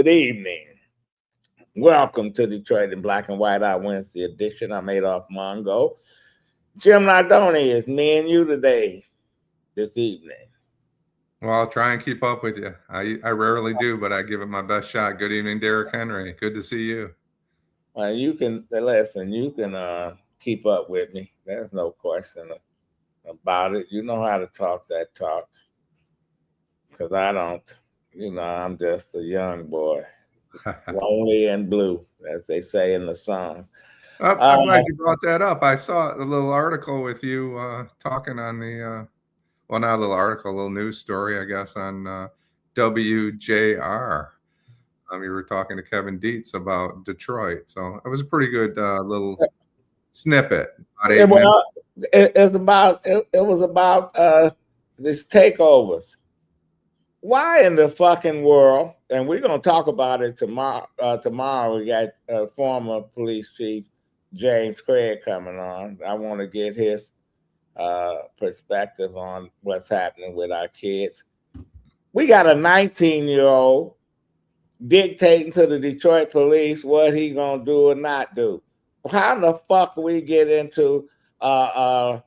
Good evening. Welcome to Detroit in Black and White Eye Wednesday edition. I'm Adolph Mongo. Jim Nardoni is me and you today, this evening. Well, I'll try and keep up with you. I rarely do, but I give it my best shot. Good evening, Derek Henry. Good to see you. Well, you can listen. You can keep up with me. There's no question about it. You know how to talk that talk, because I don't. I'm just a young boy, lonely and blue, as they say in the song. I'm glad you brought that up. I saw a little article with you talking on the, well, not a little article, a little news story, I guess, on WJR. You were talking to Kevin Dietz about Detroit. So it was a pretty good little snippet. It was about these takeovers. Why in the fucking world? And we're gonna talk about it tomorrow. Tomorrow we got former police chief James Craig coming on. I want to get his perspective on what's happening with our kids. We got a 19-year-old dictating to the Detroit police what he gonna do or not do. How the fuck we get into a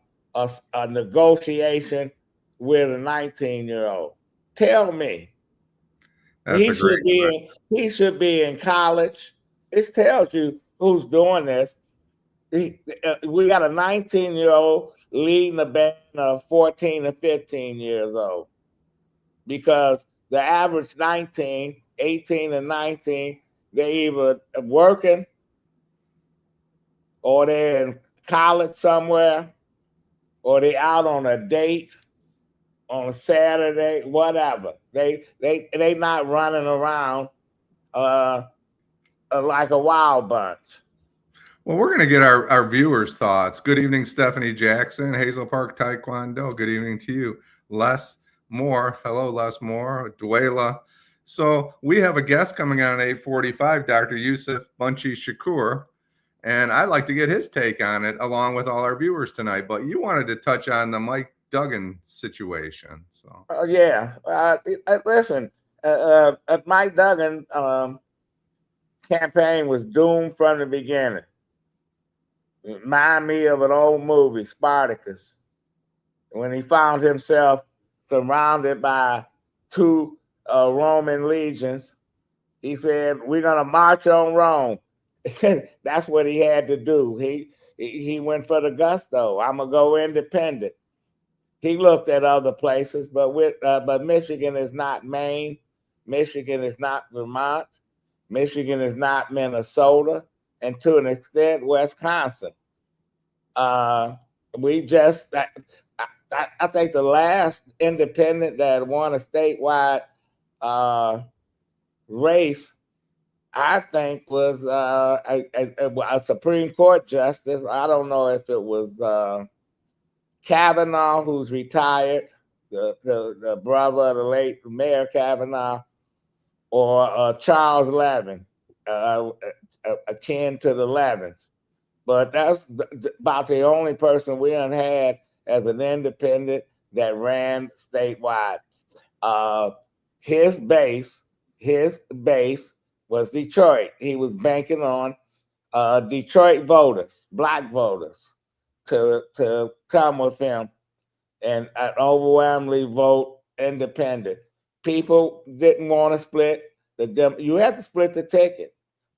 negotiation with a 19-year-old? Tell me. He should be in college. It tells you who's doing this. We got a 19-year-old leading a band of 14 and 15 years old, because the average 18 and 19, they're either working or they're in college somewhere, or they out on a date on a Saturday, whatever. They not running around like a wild bunch. Well, we're going to get our viewers' thoughts. Good evening, Stephanie Jackson, Hazel Park Taekwondo. Good evening to you. Les Moore. Hello, Les Moore. Dwayla. So we have a guest coming on at 8:45, Dr. Yusef Bunchy Shakur, and I'd like to get his take on it along with all our viewers tonight. But you wanted to touch on the Mike Duggan situation. So listen, Mike Duggan campaign was doomed from the beginning. Remind me of an old movie, Spartacus, when he found himself surrounded by two Roman legions. He said, "We're gonna march on Rome." That's what he had to do. He went for the gusto. I'm gonna go independent. He looked at other places, but Michigan is not Maine. Michigan is not Vermont. Michigan is not Minnesota, and to an extent, Wisconsin. I think the last independent that won a statewide race, I think, was a Supreme Court justice. I don't know if it was Kavanaugh, who's retired, the brother of the late Mayor Kavanaugh, or Charles Levin, akin to the Levins. But that's about the only person we had as an independent that ran statewide. His base was Detroit. He was banking on Detroit voters, black voters, to come with him and overwhelmingly vote independent. People didn't want to split you had to split the ticket.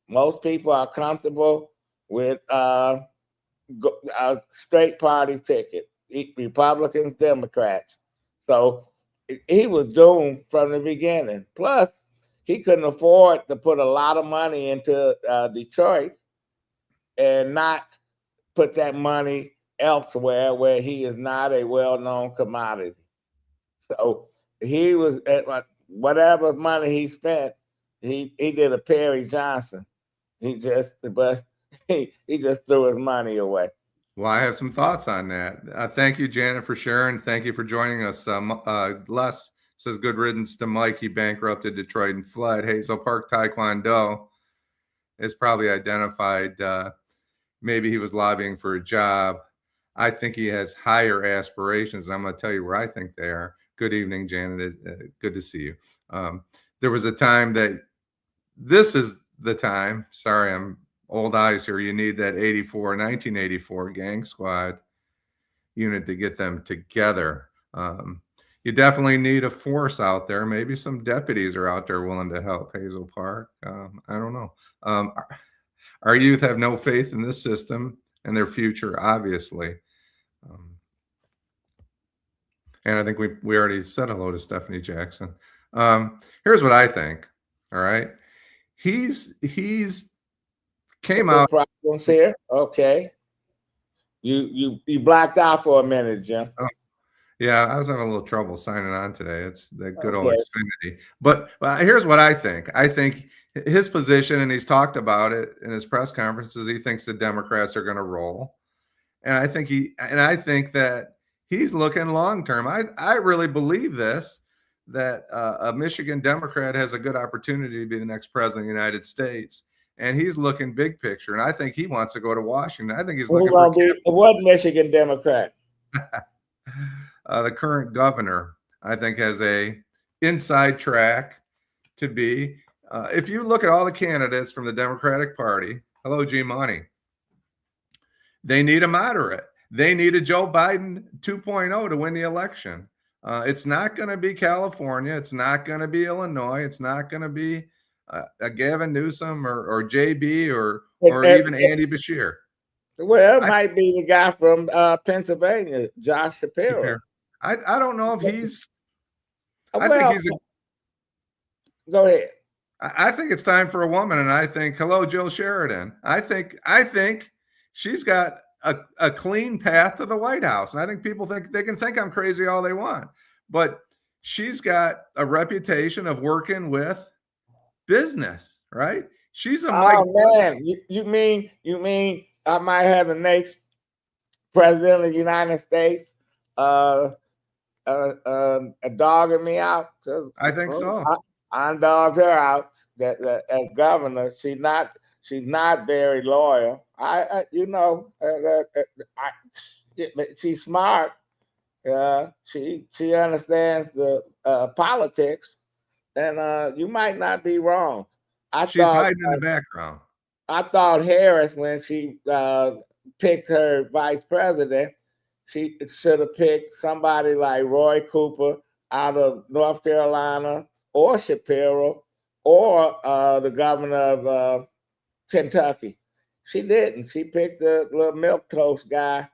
Most people are comfortable with a straight party ticket, Republicans, Democrats. So he was doomed from the beginning. Plus, he couldn't afford to put a lot of money into Detroit and not put that money elsewhere where he is not a well-known commodity. So he was, whatever money he spent, he did a Perry Johnson. He just threw his money away. Well, I have some thoughts on that. Thank you, Janet, for sharing. Thank you for joining us. Les says, good riddance to Mike. He bankrupted Detroit and fled. Hazel Park Taekwondo is probably identified. Maybe he was lobbying for a job. I think he has higher aspirations, and I'm going to tell you where I think they are. Good evening, Janet. Good to see you. There was a time that this is the time. Sorry, I'm old eyes here. You need that 1984 gang squad unit to get them together. You definitely need a force out there. Maybe some deputies are out there willing to help Hazel Park. I don't know. Our youth have no faith in this system and their future, obviously. And I think we already said hello to Stephanie Jackson. Here's what I think. All right. He's came out. Problems here. Okay. You blacked out for a minute, Jim. Oh, yeah, I was having a little trouble signing on today. It's the good old Xfinity. But here's what I think. I think his position, and he's talked about it in his press conferences, he thinks the Democrats are going to roll. And I think that he's looking long term. I really believe this, that a Michigan Democrat has a good opportunity to be the next president of the United States. And he's looking big picture. And I think he wants to go to Washington. I think he's looking for what Michigan Democrat? The current governor, I think, has a inside track to be. If you look at all the candidates from the Democratic Party, hello, G Money, they need a moderate. They need a Joe Biden 2.0 to win the election. It's not going to be California. It's not going to be Illinois. It's not going to be a Gavin Newsom or JB or even Andy Beshear. Well, it might be the guy from Pennsylvania, Josh Shapiro. I don't know if he's. I think he's. Go ahead. I think it's time for a woman, and I think hello, Jill Sheridan. I think she's got a clean path to the White House, and I think people think they can think I'm crazy all they want, but she's got a reputation of working with business, right? She's a man. You mean I might have the next president of the United States dogging me out? I think so. I dogged her out that as governor. She's not very loyal. She's smart. She understands the politics, and you might not be wrong. She's hiding in the background. I thought Harris, when she picked her vice president, she should have picked somebody like Roy Cooper out of North Carolina, or Shapiro, or the governor of Kentucky. She didn't. She picked the little milquetoast guy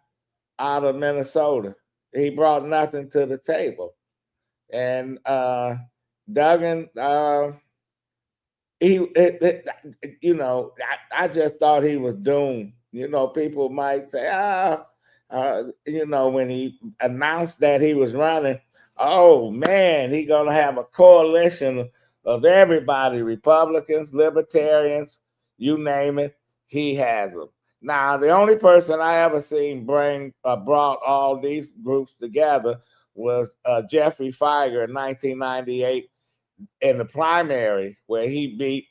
out of Minnesota. He brought nothing to the table. And Duggan, I just thought he was doomed. People might say, when he announced that he was running, oh man, he's gonna have a coalition of everybody, Republicans, Libertarians, you name it, he has them. Now, the only person I ever seen brought all these groups together was Jeffrey Feiger in 1998 in the primary, where he beat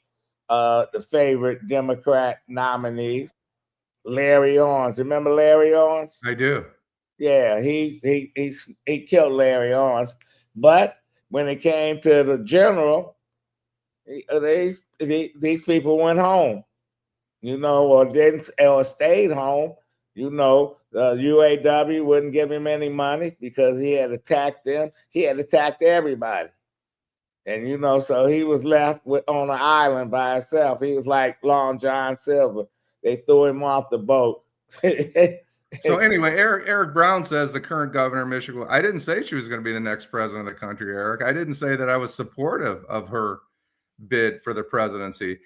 the favorite Democrat nominees, Larry Owens. Remember Larry Owens? I do. Yeah, he killed Larry Owens. But when it came to the general, these people went home, or stayed home. UAW wouldn't give him any money because he had attacked them. He had attacked everybody. And, so he was left on an island by himself. He was like Long John Silver. They threw him off the boat. So anyway, Eric Brown says the current governor of Michigan. I didn't say she was going to be the next president of the country, Eric. I didn't say that I was supportive of her bid for the presidency.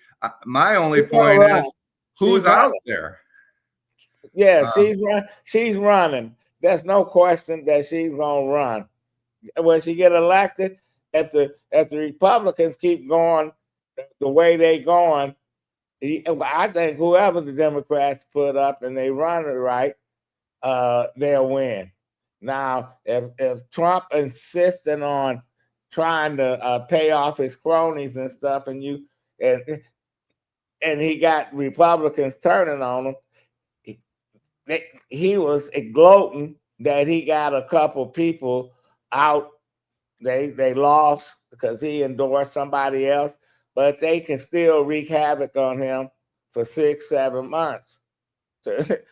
My only point is who's out there. Yeah, she's running. There's no question that she's going to run. When she get elected, if the Republicans keep going the way they going, I think whoever the Democrats put up and they run it right, they'll win. Now, if Trump insisting on trying to pay off his cronies and stuff, and he got Republicans turning on him, he was gloating that he got a couple people out. They lost because he endorsed somebody else. but they can still wreak havoc on him for 6, 7 months to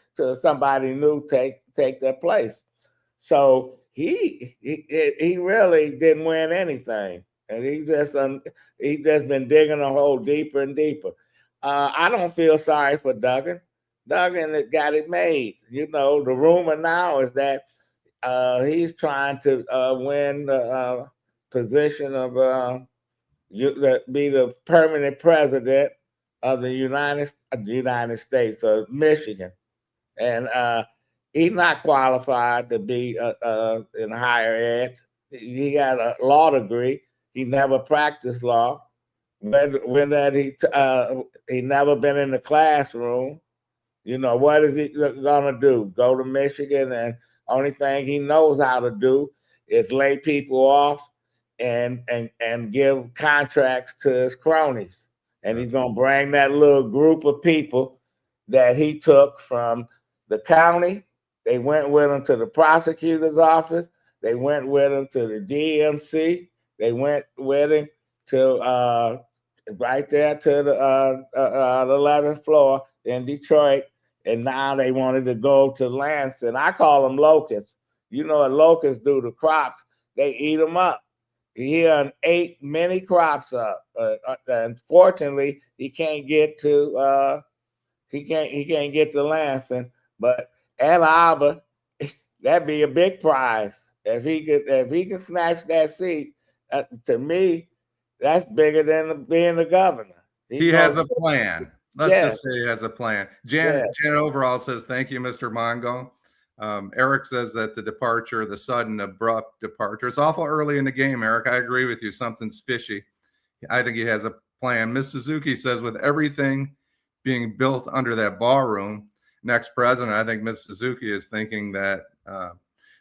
somebody new take their place. So he really didn't win anything, and he just been digging a hole deeper and deeper. I don't feel sorry for Duggan. Duggan got it made. You know, the rumor now is that he's trying to win the position of be the permanent president of the United States of Michigan, and he's not qualified to be in higher ed. He got a law degree. He never practiced law. He never been in the classroom. You know, what is he gonna do? Go to Michigan, and only thing he knows how to do is lay people off and give contracts to his cronies. And he's gonna bring that little group of people that he took from the county. They went with him to the prosecutor's office. They went with him to the DMC. They went with him to right there to the 11th floor in Detroit. And now they wanted to go to Lansing. I call them locusts. You know what locusts do to crops? They eat them up. He ate many crops up. Unfortunately, he can't get to Lansing. But Ann Arbor, that'd be a big prize if he could snatch that seat. To me, that's bigger than being the governor. He has a plan. Let's just say he has a plan. Janet overall says, thank you, Mr. Mongo. Eric says that the sudden, abrupt departure, it's awful early in the game, Eric. I agree with you. Something's fishy. I think he has a plan. Miss Suzuki says, with everything being built under that ballroom, next president, I think Miss Suzuki is thinking that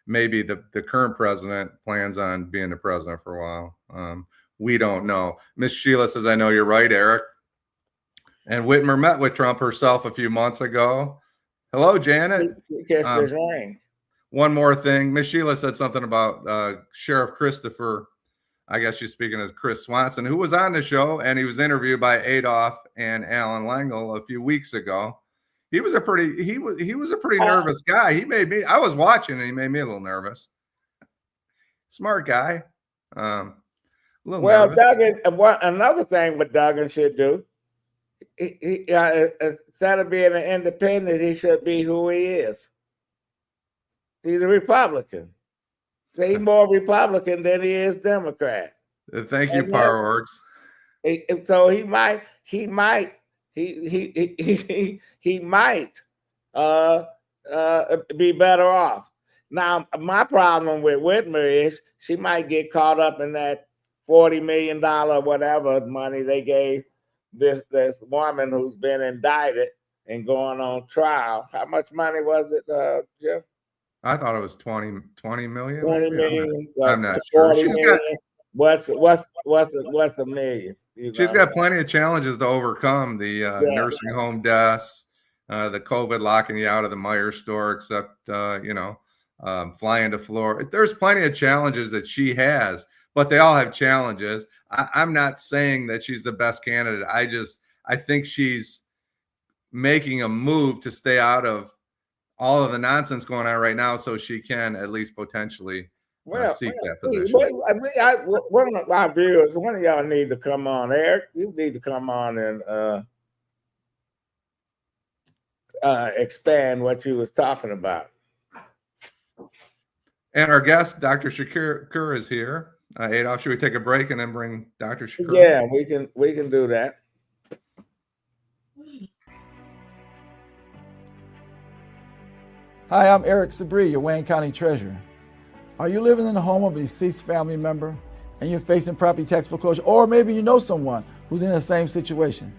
maybe the current president plans on being the president for a while. We don't know. Miss Sheila says, I know you're right, Eric. And Whitmer met with Trump herself a few months ago. Hello, Janet. One more thing. Miss Sheila said something about Sheriff Christopher. I guess she's speaking of Chris Swanson, who was on the show, and he was interviewed by Adolf and Alan Langel a few weeks ago. He was a pretty nervous guy. I was watching, and he made me a little nervous. Smart guy. Nervous. Duggan. Another thing what Duggan should do. He instead of being an independent, he should be who he is. He's a Republican. He's more Republican than he is Democrat. Thank you, Power Orgs. So he might be better off. Now, my problem with Whitmer is she might get caught up in that $40 million whatever money they gave this woman who's been indicted and going on trial. How much money was it, Jim? I thought it was 20 million. 20 million. I'm not sure. She's got, what's a million? She's got plenty of challenges to overcome. The nursing home deaths, the COVID locking you out of the Meijer store, except flying to Florida. There's plenty of challenges that she has. But they all have challenges. I'm not saying that she's the best candidate. I think she's making a move to stay out of all of the nonsense going on right now, so she can at least potentially seek that position. One of our viewers, one of y'all need to come on, Eric. You need to come on and expand what you was talking about. And our guest, Dr. Shakur, is here. Adolf, should we take a break and then bring Dr. Shakur? Yeah, we can do that. Hi, I'm Eric Sabri, your Wayne County Treasurer. Are you living in the home of a deceased family member and you're facing property tax foreclosure, or maybe you know someone who's in the same situation?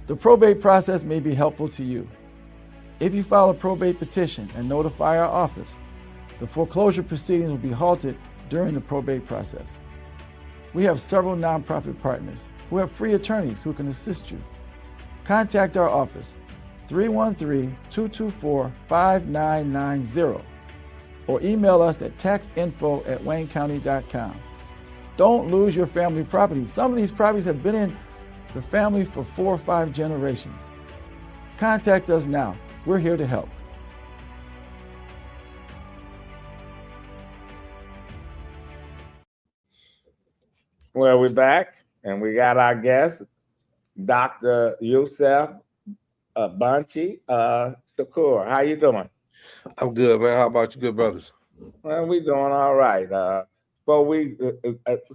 The probate process may be helpful to you. If you file a probate petition and notify our office, the foreclosure proceedings will be halted during the probate process. We have several nonprofit partners who have free attorneys who can assist you. Contact our office, 313-224-5990, or email us at taxinfo@waynecounty.com. Don't lose your family property. Some of these properties have been in the family for 4 or 5 generations. Contact us now. We're here to help. Well, we're back, and we got our guest, Dr. Yusef Bunchy Shakur. How you doing? I'm good, man. How about you, good brothers? Well, we doing all right. Before we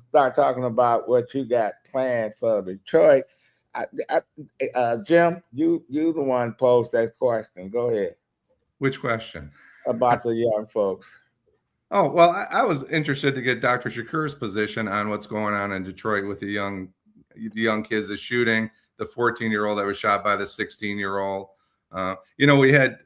start talking about what you got planned for Detroit, Jim, you the one posed that question. Go ahead. Which question? About the young folks. Oh, well, I was interested to get Dr. Shakur's position on what's going on in Detroit with the young kids, the shooting, the 14-year-old that was shot by the 16-year-old. We had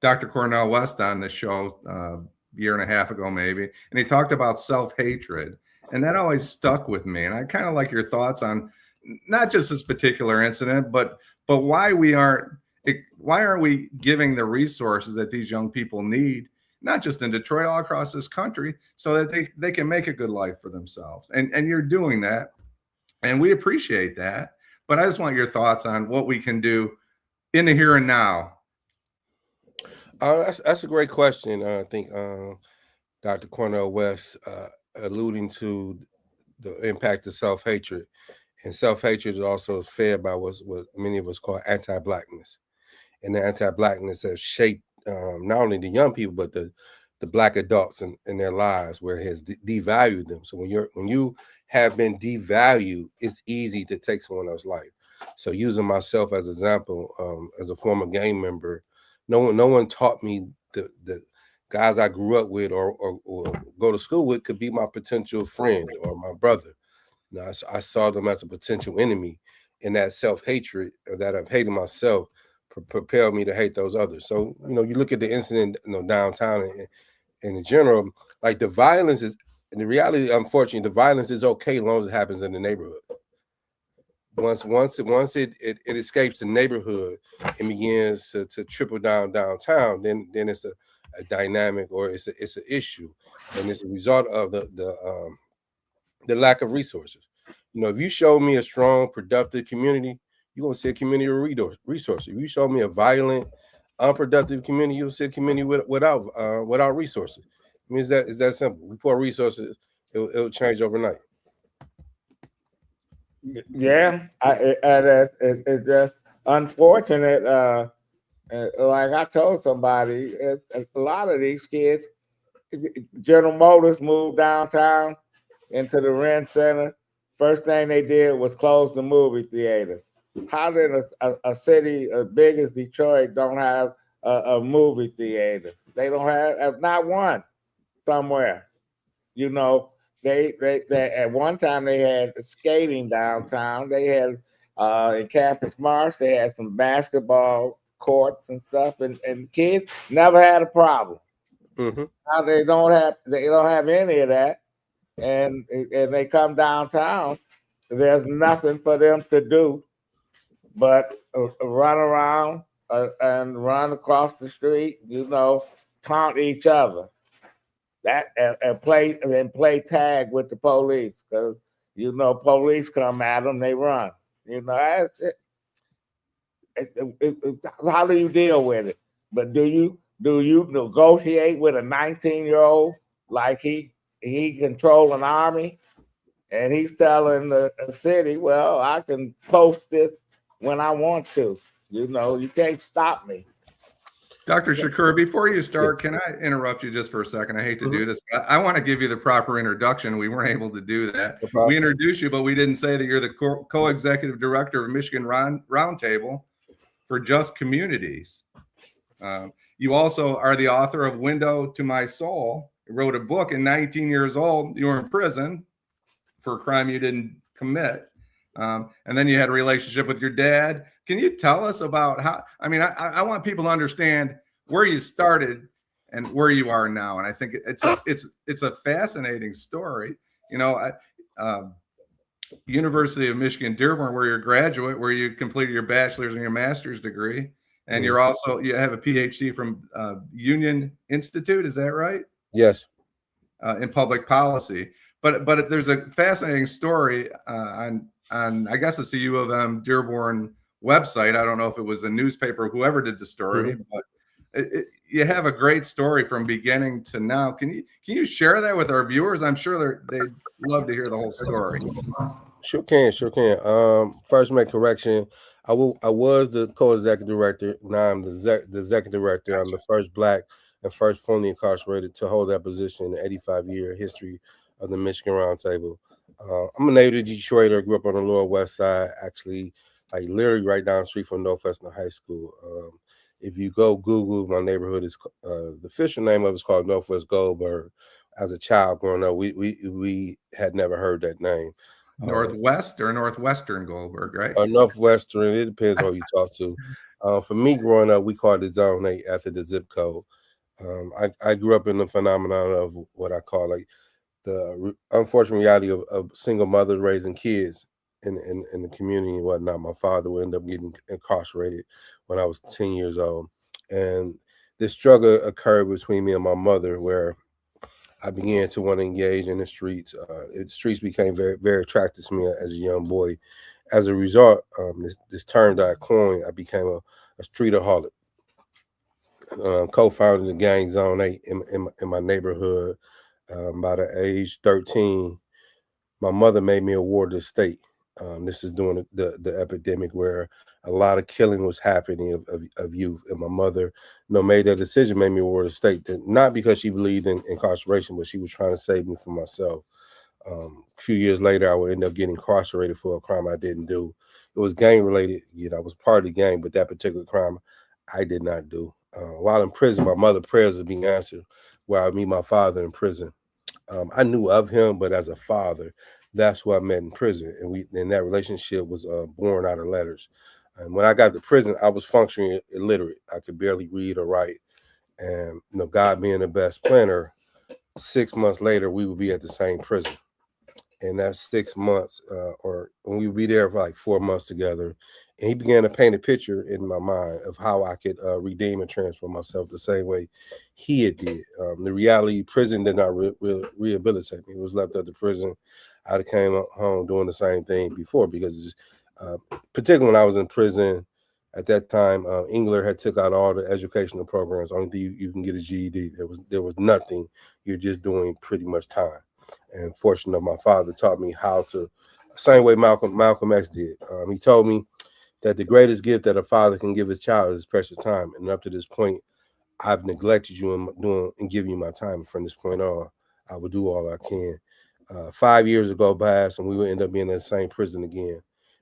Dr. Cornell West on the show a year and a half ago, maybe, and he talked about self-hatred, and that always stuck with me. And I kind of like your thoughts on not just this particular incident, but why aren't we giving the resources that these young people need, not just in Detroit, all across this country, so that they can make a good life for themselves. And you're doing that, and we appreciate that. But I just want your thoughts on what we can do in the here and now. That's a great question. I think Dr. Cornell West alluding to the impact of self-hatred. And self-hatred is also fed by what many of us call anti-Blackness. And the anti-Blackness has shaped not only the young people, but the Black adults in their lives, where it has devalued them. So when you have been devalued, it's easy to take someone else's life. So using myself as an example, as a former gang member, no one taught me the guys I grew up with or go to school with could be my potential friend or my brother. Now, I saw them as a potential enemy, and that self-hatred that I've hated myself propelled me to hate those others. So, you look at the incident, downtown and in general, like the violence is, and the reality, unfortunately, the violence is okay as long as it happens in the neighborhood. Once it escapes the neighborhood and begins to trickle down downtown, then it's a dynamic, or it's an issue, and it's a result of the lack of resources. If you show me a strong, productive community, you're gonna see a community of resources. If you show me a violent, unproductive community, you'll see a community without resources. I mean, it's that simple. We pour resources, it'll change overnight. Yeah, it's just unfortunate. Like I told somebody, a lot of these kids, General Motors moved downtown into the Rent Center. First thing they did was close the movie theaters. How did a city as big as Detroit don't have a movie theater? They don't have not one somewhere. They at one time they had skating downtown. They had in Campus Marsh, they had some basketball courts and stuff, and kids never had a problem. Mm-hmm. Now they don't have any of that, and they come downtown. There's nothing for them to do but run around and run across the street. Taunt each other. That and play tag with the police, because police come at them, they run. How do you deal with it? But do you negotiate with a 19-year-old like he control an army, and he's telling the city, well, I can post this when I want to. You can't stop me. Dr. Shakur, before you start, can I interrupt you just for a second? I hate to do this, but I want to give you the proper introduction. We weren't able to do that. We introduced you, but we didn't say that you're the co-executive director of Michigan Roundtable for Just Communities. You also are the author of Window to My Soul. You wrote a book at 19 years old. You were in prison for a crime you didn't commit. And then you had a relationship with your dad. Can you tell us about how, I want people to understand where you started and where you are now. And I think it's a fascinating story. University of Michigan, Dearborn, where you're a graduate, where you completed your bachelor's and your master's degree. And you have a PhD from Union Institute. Is that right? Yes. In public policy. But there's a fascinating story on I guess it's the U of M Dearborn website. I don't know if it was a newspaper, whoever did the story, but you have a great story from beginning to now. Can you share that with our viewers? I'm sure they'd love to hear the whole story. Sure can. First, make correction. I was the co-executive director. Now I'm the executive director. I'm the first Black and first formerly incarcerated to hold that position in the 85-year history of the Michigan Roundtable. I'm a native Detroiter. Grew up on the Lower West Side, actually, like literally right down the street from Northwestern High School. If you go Google, my neighborhood is the official name of it is called Northwest Goldberg. As a child growing up, we had never heard that name. Northwest or Northwestern Goldberg, right? Northwestern. It depends on who you talk to. For me, growing up, we called it Zone 8 after the zip code. I grew up in the phenomenon of what I call like the unfortunate reality of single mothers raising kids in the community and whatnot. My father would end up getting incarcerated when I was 10 years old. And this struggle occurred between me and my mother where I began to want to engage in the streets. The streets became very, very attractive to me as a young boy. As a result, this term that I coined, I became a streetaholic. Co-founded the gang Zone 8 in my neighborhood. By the age 13, my mother made me a ward of the state. This is during the epidemic where a lot of killing was happening of youth. And my mother, made that decision, made me a ward of the state. Not because she believed in incarceration, but she was trying to save me from myself. A few years later, I would end up getting incarcerated for a crime I didn't do. It was gang related. I was part of the gang, but that particular crime I did not do. While in prison, my mother's prayers would be answered where I would meet my father in prison. I knew of him, but as a father, that's who I met in prison. And that relationship was born out of letters. And when I got to prison, I was functioning illiterate. I could barely read or write. And God being the best planner, 6 months later, we would be at the same prison. And that's 6 months, or when we would be there for like 4 months together. And he began to paint a picture in my mind of how I could redeem and transform myself the same way he had did. The reality, prison did not rehabilitate me. It was left at the prison. I came home doing the same thing before because, particularly when I was in prison, at that time, Engler had took out all the educational programs. Only thing you can get a GED. There was nothing. You're just doing pretty much time. And fortunately, my father taught me how to, same way Malcolm X did. He told me that the greatest gift that a father can give his child is precious time. And up to this point, I've neglected you and giving you my time. From this point on, I will do all I can. 5 years ago passed, and we would end up being in the same prison again.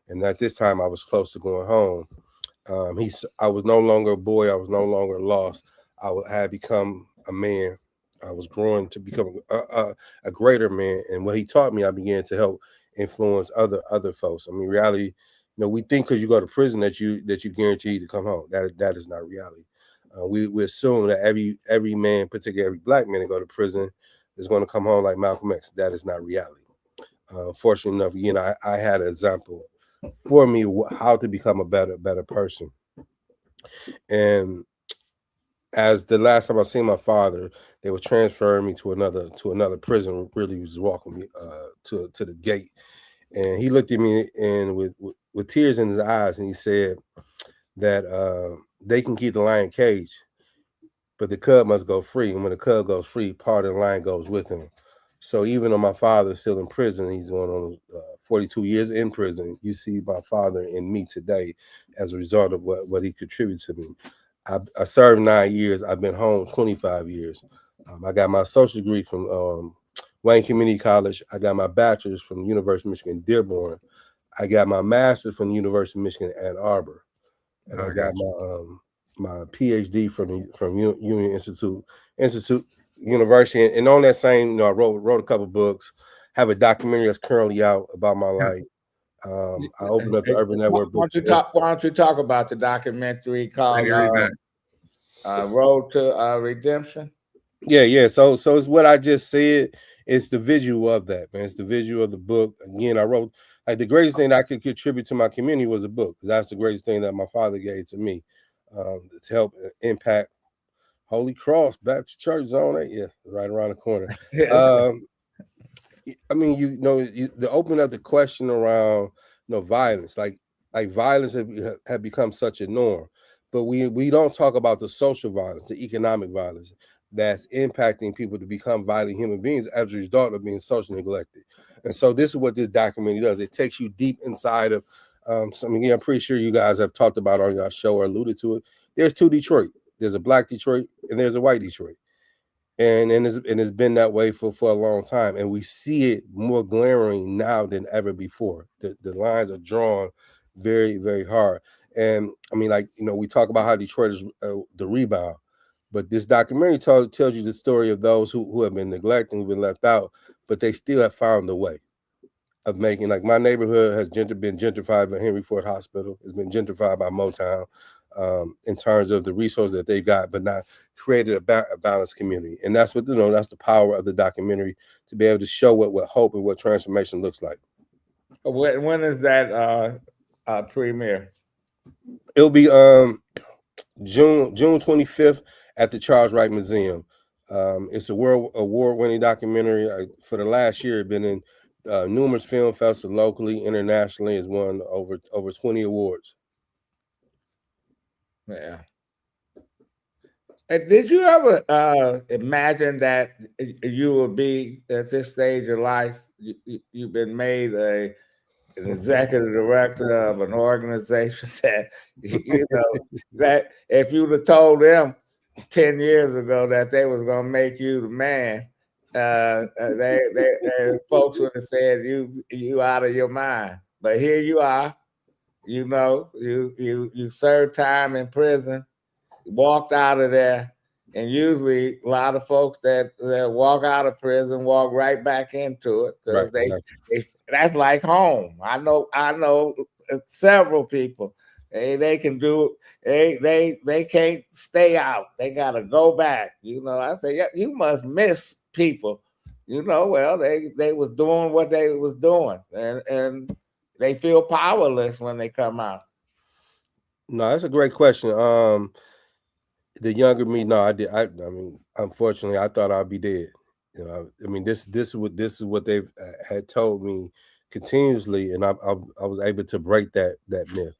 And at this time, I was close to going home. I was no longer a boy. I was no longer lost. I had become a man. I was growing to become a greater man. And what he taught me, I began to help influence other folks. I mean, reality, we think because you go to prison that you guaranteed to come home. That is not reality. We assume that every man, particularly every Black man that go to prison, is going to come home like Malcolm X. That is not reality. Fortunately enough, again, I had an example for me how to become a better person. And as the last time I seen my father, they were transferring me to another prison. Really was walking me to the gate, and he looked at me and with tears in his eyes, and he said that they can keep the lion caged, but the cub must go free. And when the cub goes free, part of the lion goes with him. So even though my father's still in prison, he's going on 42 years in prison. You see my father in me today as a result of what he contributed to me. I served 9 years. I've been home 25 years. I got my associate degree from Wayne Community College. I got my bachelor's from the University of Michigan Dearborn. I got my master's from the University of Michigan Ann Arbor, and I got my PhD from Union Institute University. And on that same, I wrote a couple books. Have a documentary that's currently out about my life. I opened up the Urban Network book. Why don't you talk about the documentary called Road to Redemption? Yeah. So it's what I just said. It's the visual of that, man. It's the visual of the book. Again, I wrote the greatest thing I could contribute to my community was a book. That's the greatest thing that my father gave to me to help impact Holy Cross Baptist Church Zone 8. Yeah, right around the corner. I mean, to open up the question around violence. Like violence have become such a norm. But we don't talk about the social violence, the economic violence that's impacting people to become violent human beings as a result of being socially neglected. And so this is what this documentary does. It takes you deep inside of something. I'm pretty sure you guys have talked about on your show or alluded to it. There's two Detroit. There's a black Detroit and there's a white Detroit. And it's been that way for a long time. And we see it more glaring now than ever before. The lines are drawn very, very hard. And I mean, like, we talk about how Detroit is the rebound, but this documentary tells you the story of those who have been neglected, who've been left out, but they still have found a way of making, like, my neighborhood has been gentrified by Henry Ford Hospital. It's been gentrified by Motown in terms of the resources that they got, but not created a balanced community. And that's what, that's the power of the documentary, to be able to show what hope and what transformation looks like. When is that premiere? It'll be June 25th at the Charles Wright Museum. It's a world award-winning documentary. For the last year, it's been in numerous film festivals locally, internationally. It's won over 20 awards. Yeah. And did you ever imagine that you would be at this stage of life? You've been made an executive director of an organization that, that if you would have told them 10 years ago that they was going to make you the man, they folks would have said you out of your mind. But here you are. You served time in prison, walked out of there, and usually a lot of folks that walk out of prison walk right back into it, because that's like home. I know several people. They can do they can't stay out. They gotta go back. I say, yeah, you must miss people. Well, they was doing what they was doing, and they feel powerless when they come out. No, that's a great question. The younger me, no, I did. I mean, unfortunately, I thought I'd be dead. I mean, this is what they've had told me continuously, and I was able to break that myth.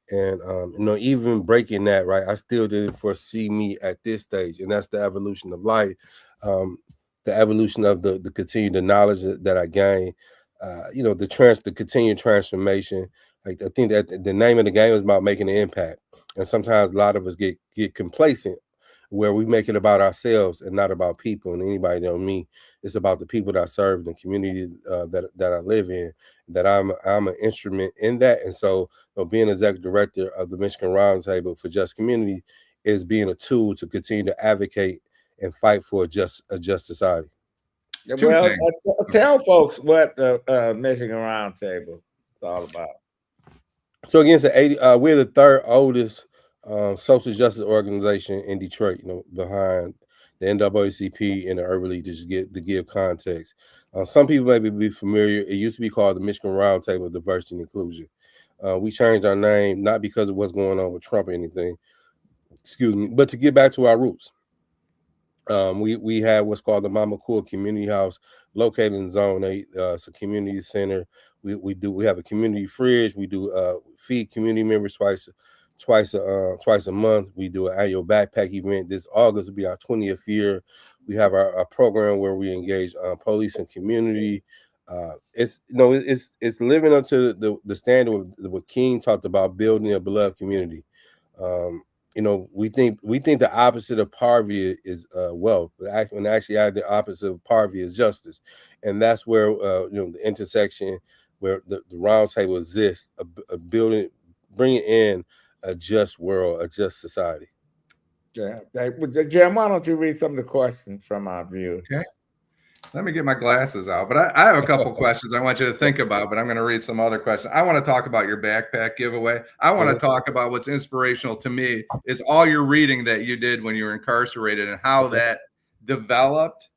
And even breaking that, right, I still didn't foresee me at this stage, and that's the evolution of life, the evolution of the continued knowledge that I gained, the continued transformation. Like, I think that the name of the game is about making an impact, and sometimes a lot of us get complacent, where we make it about ourselves and not about people. And anybody know me, it's about the people that I serve, the community that I live in, that I'm an instrument in that. And so, being executive director of the Michigan Roundtable for Just Community is being a tool to continue to advocate and fight for a just society. Well, tell folks what the Michigan Roundtable is all about. So again, we're the third oldest social justice organization in Detroit, behind the NAACP and the Urban League, to give context. Some people may be familiar. It used to be called the Michigan Roundtable of Diversity and Inclusion. We changed our name, not because of what's going on with Trump or anything, but to get back to our roots. We have what's called the Mama Cool Community House, located in Zone 8. It's a community center. We have a community fridge. We do feed community members twice a month. We do an annual backpack event. This August will be our 20th year. We have our program where we engage police and community. It's living up to the standard of what King talked about, building a beloved community. We think the opposite of poverty is wealth, but actually the opposite of poverty is justice, and that's where the intersection where the roundtable exists, bringing in a just world, a just society. Yeah, Jim, why don't you read some of the questions from our viewers? Okay. Let me get my glasses out. But I have a couple questions I want you to think about, but I'm going to read some other questions. I want to talk about your backpack giveaway. I want to talk about what's inspirational to me is all your reading that you did when you were incarcerated and how that developed.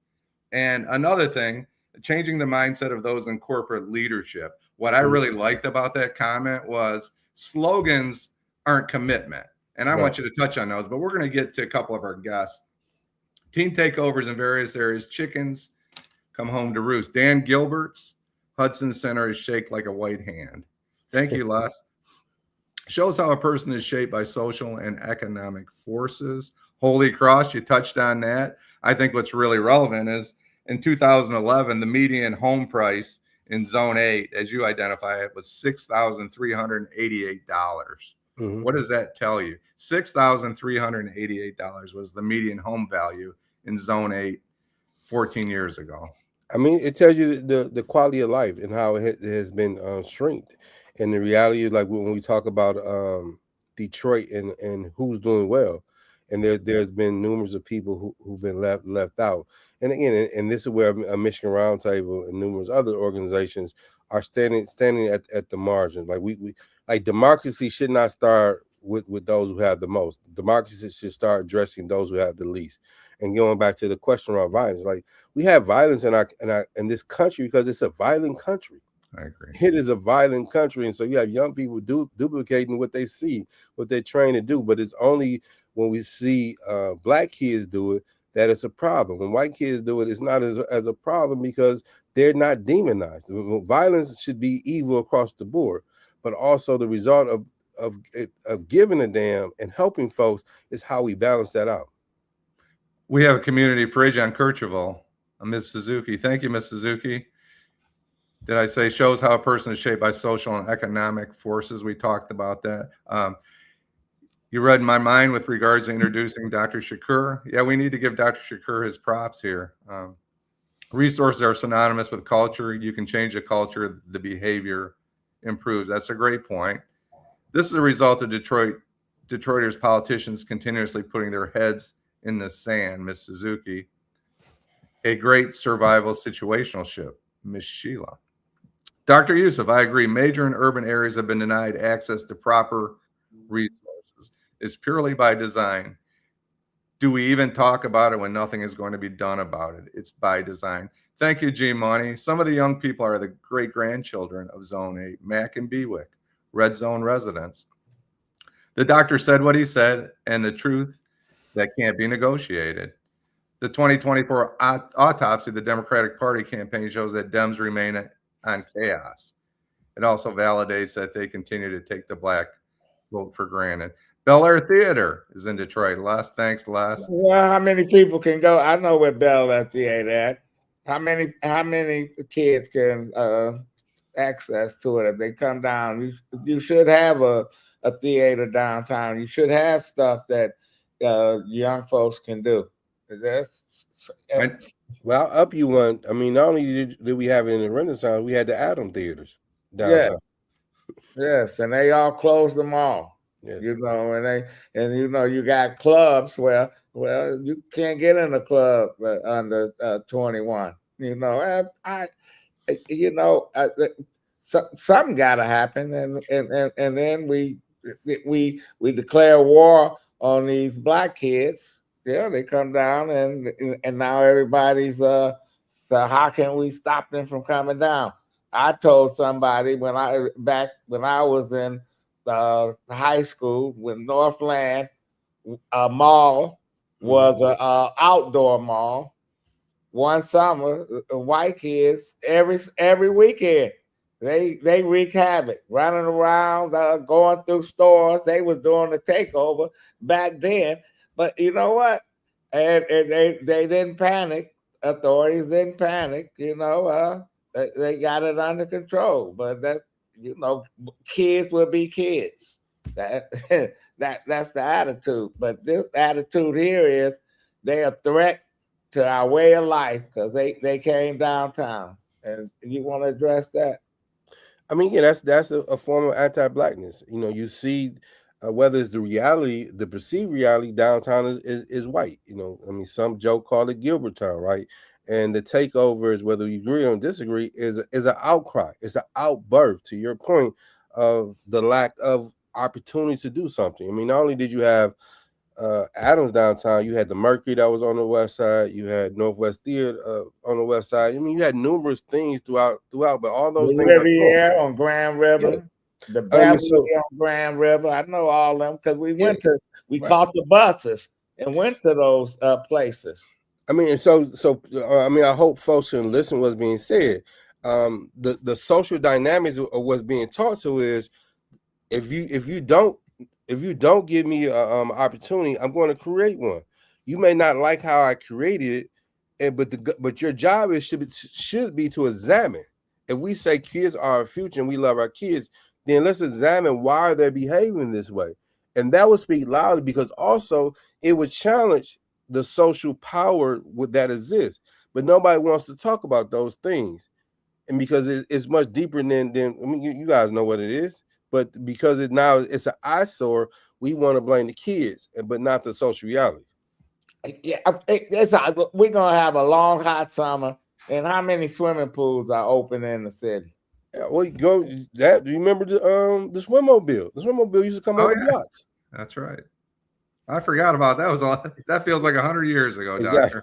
And another thing, changing the mindset of those in corporate leadership. What I really liked about that comment was slogans aren't commitment. And I want you to touch on those, but we're going to get to a couple of our guests. Team takeovers in various areas, chickens come home to roost. Dan Gilbert's Hudson Center is shaped like a white hand. Thank you, Les. Shows how a person is shaped by social and economic forces. Holy Cross, you touched on that. I think what's really relevant is in 2011, the median home price in Zone 8, as you identify it, was $6,388. Mhm. What does that tell you? $6,388 was the median home value in Zone 8 14 years ago. I mean, it tells you the quality of life and how it has been shrinked. And the reality is, like when we talk about Detroit and who's doing well, and there's been numerous of people who've been left out. And again, and this is where a Michigan Roundtable and numerous other organizations are standing at the margin. Like we like democracy should not start with those who have the most. Democracy should start addressing those who have the least. And going back to the question around violence, like we have violence in this country because it's a violent country. I agree. It is a violent country, and so you have young people duplicating what they see, what they're trained to do. But it's only when we see black kids do it that it's a problem. When white kids do it, it's not as a problem because they're not demonized. Violence should be evil across the board, but also the result of giving a damn and helping folks is how we balance that out. We have a community fridge on Kercheval. Ms. Suzuki. Thank you, Ms. Suzuki. Did I say shows how a person is shaped by social and economic forces? We talked about that. You read my mind with regards to introducing Dr. Shakur. Yeah, we need to give Dr. Shakur his props here. Resources are synonymous with culture. You can change the culture, the behavior improves. That's a great point. This is a result of Detroiters politicians continuously putting their heads in the sand, Ms. Suzuki. A great survival situational ship, Ms. Sheila. Dr. Yusef, I agree. Major and urban areas have been denied access to proper resources. It's purely by design. Do we even talk about it when nothing is going to be done about it? It's by design. Thank you, G Money. Some of the young people are the great-grandchildren of Zone 8, Mac and Bewick, Red Zone residents. The doctor said what he said, and the truth that can't be negotiated. The 2024 autopsy of the Democratic Party campaign shows that Dems remain on chaos. It also validates that they continue to take the black vote for granted. Bel Air Theater is in Detroit. Les, thanks, Les. Well, how many people can go? I know where Bel Air Theater at. How many kids can access to it if they come down? You should have a theater downtown. You should have stuff that young folks can do. Well, I'll up you one. I mean, not only did we have it in the Renaissance, we had the Adam theaters downtown. Yes, and they all closed them all. Yes. You know, and you got clubs where you can't get in a club under 21. You know, something got to happen, and then we declare war on these black kids. Yeah, they come down and now everybody's so how can we stop them from coming down? I told somebody when I was in high school when Northland mall was an outdoor mall. One summer, white kids every weekend they wreak havoc, running around, going through stores. They was doing the takeover back then. But you know what? And they didn't panic. Authorities didn't panic. You know, they got it under control. But that, you know, kids will be kids. That's the attitude. But this attitude here is they're a threat to our way of life because they came downtown. And you want to address that? I mean, yeah, that's a form of anti-blackness. You know, you see. Whether it's the reality, the perceived reality, downtown is white. You know, I mean, some joke called it Gilbertown, right? And the takeover is, whether you agree or disagree, is an outcry. It's an outburst, to your point, of the lack of opportunity to do something. I mean, not only did you have Adams downtown, you had the Mercury that was on the west side, you had Northwest Theater on the west side. I mean, you had numerous things throughout, but all those things. Riviera on Grand River. Yeah. The Beverly on Grand River, I know all them because we caught the buses and went to those places. I mean, so I mean, I hope folks can listen to what's being said. the social dynamics of what's being taught to is if you don't give me a opportunity, I'm going to create one. You may not like how I created it, but your job should be to examine. If we say kids are our future and we love our kids, then let's examine why they're behaving this way. And that would speak loudly, because also it would challenge the social power that exists. But nobody wants to talk about those things. And because it's much deeper than I mean, you guys know what it is. But because it's an eyesore, we want to blame the kids, but not the social reality. Yeah, we're going to have a long, hot summer. And how many swimming pools are open in the city? Yeah, well, do you remember the swimmobile? The swimmobile used to come on the blocks. That's right. I forgot about that. That feels like 100 years ago, exactly.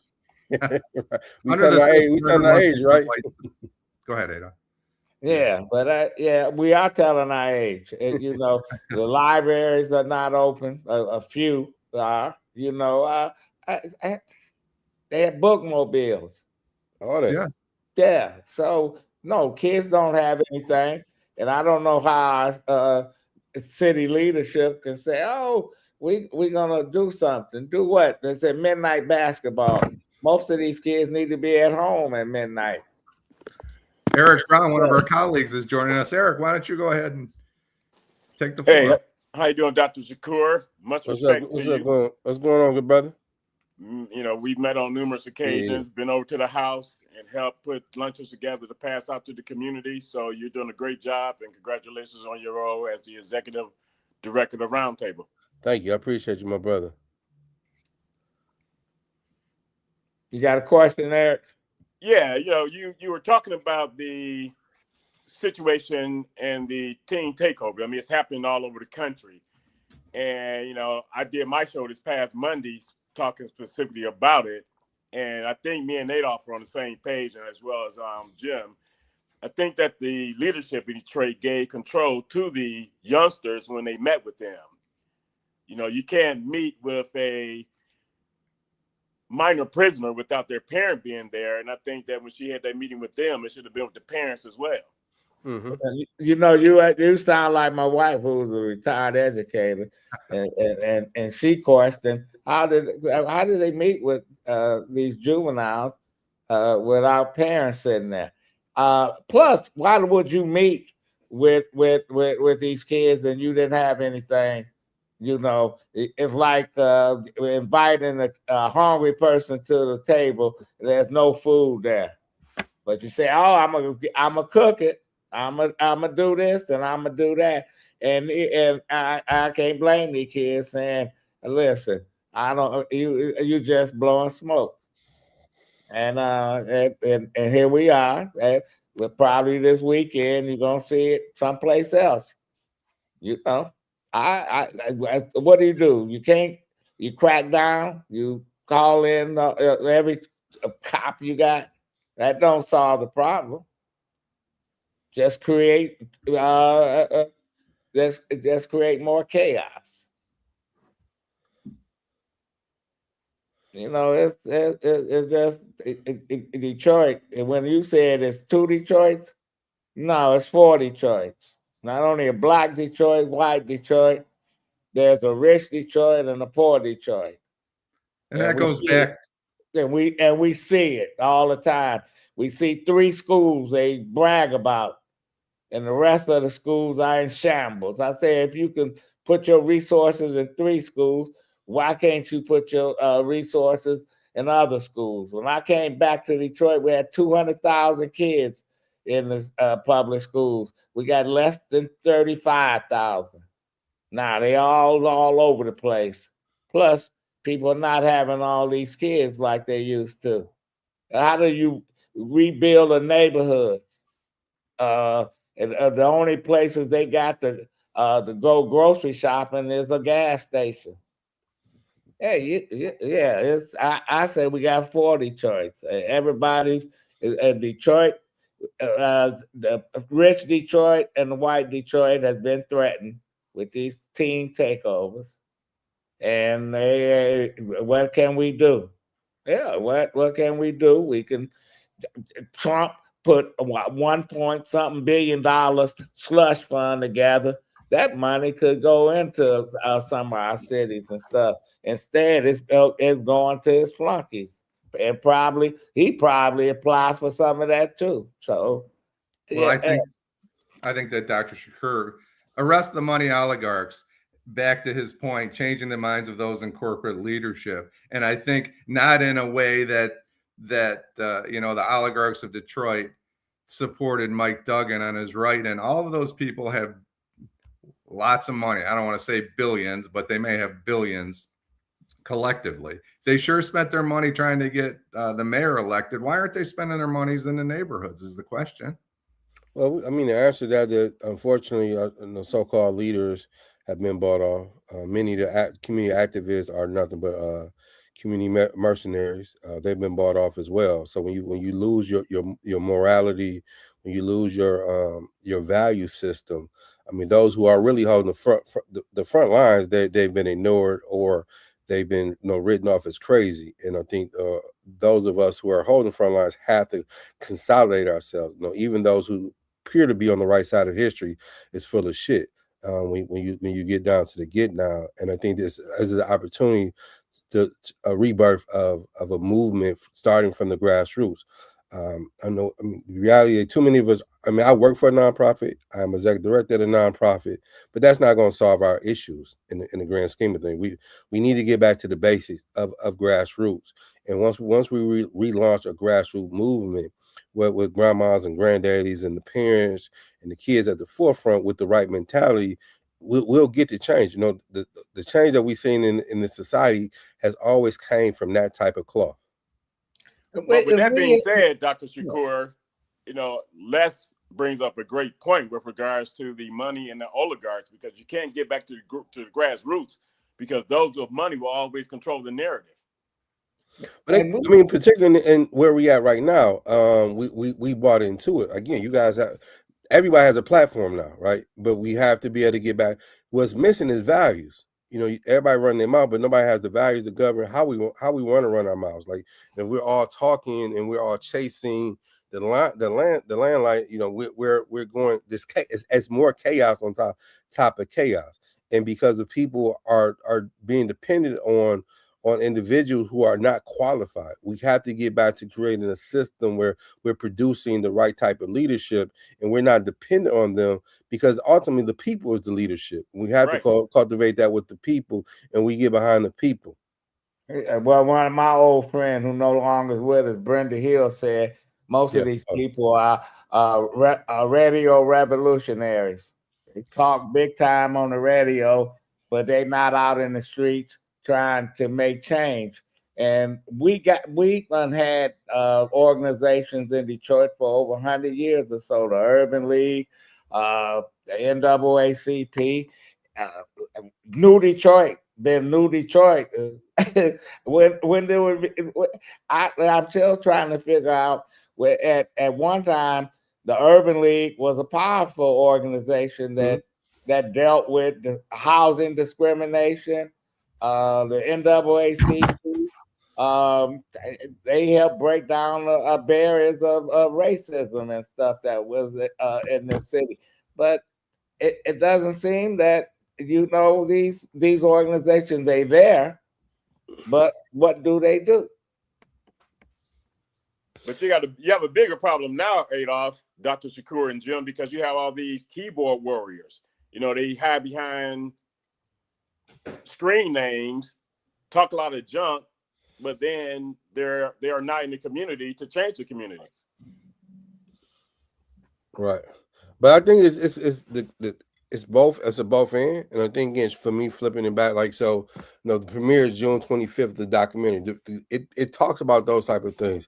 Doctor. We telling our age, right? Go ahead, Ada. Yeah, but we are telling our age. You know, the libraries are not open. A few are. You know, they have bookmobiles. All that. Yeah. So no, kids don't have anything, and I don't know how city leadership can say, "Oh, we're gonna do something." Do what? They say midnight basketball. Most of these kids need to be at home at midnight. Eric Brown, one of our colleagues, is joining us. Eric, why don't you go ahead and take the floor? Hey, how you doing, Dr. Shakur? Much respect to you. What's going on, good brother? You know, we've met on numerous occasions, been over to the house and helped put lunches together to pass out to the community. So you're doing a great job, and congratulations on your role as the executive director of the Roundtable. Thank you. I appreciate you, my brother. You got a question, Eric? Yeah, you know, you were talking about the situation and the teen takeover. I mean, it's happening all over the country. And, you know, I did my show this past Monday talking specifically about it. And I think me and Adolph are on the same page, and as well as Jim. I think that the leadership in Detroit gave control to the youngsters when they met with them. You know, you can't meet with a minor prisoner without their parent being there. And I think that when she had that meeting with them, it should have been with the parents as well. Mm-hmm. You know, you sound like my wife, who's a retired educator, and she questioned how did they meet with these juveniles without parents sitting there? Plus, why would you meet with these kids and you didn't have anything? You know, it's like inviting a hungry person to the table. There's no food there, but you say, "Oh, I'm gonna cook it. I'm gonna do this and I'm gonna do that." And I can't blame these kids saying, "Listen, I don't. You just blowing smoke." And here we are. We're probably this weekend you're gonna see it someplace else. You know. What do? You crack down, you call in every cop you got. That don't solve the problem. Just create just create more chaos. You know, it's just Detroit. And when you said it's 2 Detroits, no, it's 4 Detroits. Not only a black Detroit, white Detroit, there's a rich Detroit and a poor Detroit. And that goes back. And we see it all the time. We see 3 schools they brag about, and the rest of the schools are in shambles. I say, if you can put your resources in 3 schools, why can't you put your resources in other schools? When I came back to Detroit, we had 200,000 kids in the public schools. We got less than 35,000. Now they all over the place. Plus, people are not having all these kids like they used to. How do you rebuild a neighborhood? And the only places they got to go grocery shopping is a gas station. Hey, yeah. I say we got 4 Detroits. Everybody's in Detroit. The rich Detroit and the white Detroit has been threatened with these teen takeovers, and what can we do? Yeah, what can we do? We can. Trump put what, 1 point something billion slush fund together. That money could go into some of our cities and stuff. Instead, it's going to his flunkies, and he probably applied for some of that too. So, well, I think that Dr. Shakur, arrest the money oligarchs. Back to his point, changing the minds of those in corporate leadership, and I think not in a way that you know, the oligarchs of Detroit supported Mike Duggan on his right, and all of those people have lots of money. I don't want to say billions, but they may have billions collectively. They sure spent their money trying to get the mayor elected. Why aren't they spending their monies in the neighborhoods is the question. Well, I mean, the answer to that unfortunately, the so-called leaders have been bought off. Many of the community activists are nothing but community mercenaries. They've been bought off as well. So when you lose your morality, when you lose your value system, I mean, those who are really holding the front lines, they've been ignored, or they've been written off as crazy. And I think those of us who are holding front lines have to consolidate ourselves. Even those who appear to be on the right side of history is full of shit. When you get down to the get down, and I think this is an opportunity to a rebirth of a movement starting from the grassroots. I know, I mean, the reality is too many of us. I mean, I work for a nonprofit. I'm executive director of a nonprofit, but that's not going to solve our issues in the grand scheme of things. We need to get back to the basics of grassroots. And once we relaunch a grassroots movement, with grandmas and granddaddies and the parents and the kids at the forefront with the right mentality, we'll get the change. The change that we've seen in the society has always came from that type of cloth. But with that being said, Dr. Shakur, Les brings up a great point with regards to the money and the oligarchs, because you can't get back to the grassroots, because those with money will always control the narrative. But I mean, particularly in where we at right now, we bought into it. Again, you guys everybody has a platform now, right? But we have to be able to get back. What's missing is values. Everybody running their mouth, but nobody has the values to govern how we want to run our mouths. Like, if we're all talking and we're all chasing the limelight, we're going this. It's more chaos on top of chaos, and because the people are being dependent on individuals who are not qualified. We have to get back to creating a system where we're producing the right type of leadership, and we're not dependent on them, because ultimately the people is the leadership. We have to cultivate that with the people, and we get behind the people. Well, one of my old friends who no longer is with us, Brenda Hill, said most of these people are radio revolutionaries. They talk big time on the radio, but they're not out in the streets trying to make change. And we done had organizations in Detroit for over 100 years or so. The Urban League, the NAACP, New Detroit. Then New Detroit. when there were, I'm still trying to figure out where at one time the Urban League was a powerful organization that dealt with the housing discrimination. The NAACP, they helped break down barriers of racism and stuff that was in the city. But it doesn't seem that these organizations, they there, but what do they do? But you have a bigger problem now, Adolph, Dr. Shakur and Jim, because you have all these keyboard warriors. They hide behind screen names, talk a lot of junk, but then they are not in the community to change the community. Right, but I think it's both. It's a both end, and I think again, for me, flipping it back, like, so, the premiere is June 25th. The documentary it talks about those type of things,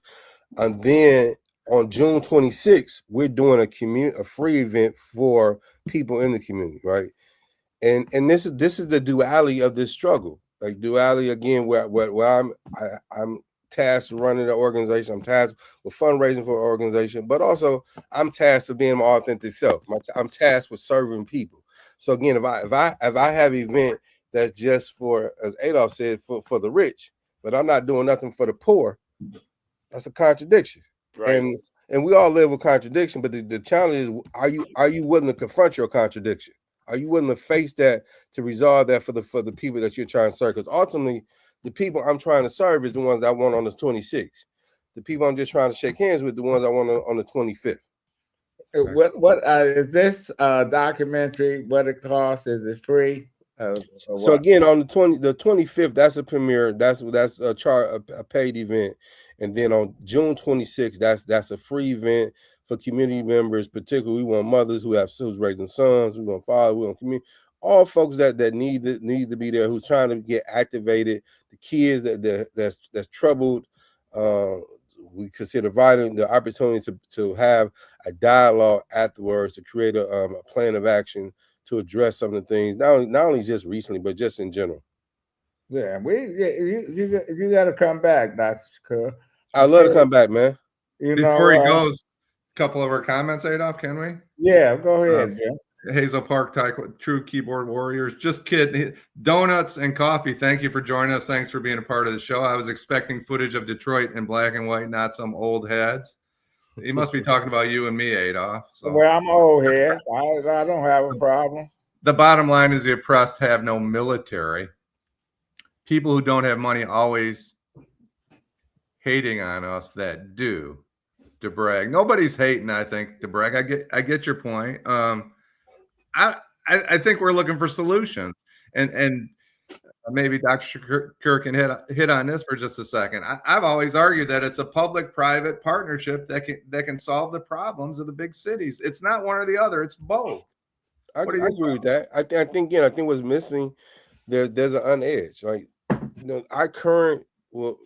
and then on June 26th, we're doing a free event for people in the community, right? And this is the duality of this struggle. Like, duality again, where I'm tasked with running the organization, I'm tasked with fundraising for an organization, but also I'm tasked with being my authentic self. I'm tasked with serving people. So again, if I have an event that's just for, as Adolph said, for the rich, but I'm not doing nothing for the poor, that's a contradiction. Right. And we all live with contradiction, but the challenge is, are you willing to confront your contradiction? Are you willing to face that, to resolve that for the people that you're trying to serve? Because ultimately, the people I'm trying to serve is the ones I want on the 26th. The people I'm just trying to shake hands with, the ones I want on the 25th. What is this documentary? What it costs? Is it free? So again, on the 25th, that's a premiere. That's a paid event, and then on June 26th, that's a free event for community members. Particularly, we want mothers who's raising sons. We want fathers. We want community. All folks that need to be there, who's trying to get activated. The kids that's troubled. We consider violent, the opportunity to have a dialogue afterwards, to create a plan of action to address some of the things, not only just recently, but just in general. Yeah, you got to come back, Dr. Shakur. I'd love to come back, man. Before he goes, a couple of our comments, Adolph, can we? Yeah, go ahead, Jim. Hazel Park Taekwondo, true keyboard warriors. Just kidding. Donuts and coffee. Thank you for joining us. Thanks for being a part of the show. I was expecting footage of Detroit in black and white, not some old heads. He must be talking about you and me, Adolph. So. Well, I'm old head. I don't have a problem. The bottom line is the oppressed have no military. People who don't have money always hating on us that do, to brag. Nobody's hating, I think, to brag. I get your point. I think we're looking for solutions, and maybe Dr. Shakur can hit on this for just a second. I've always argued that it's a public-private partnership that can solve the problems of the big cities. It's not one or the other; it's both. I agree with that. I think what's missing there's an unedge. Like, our current, what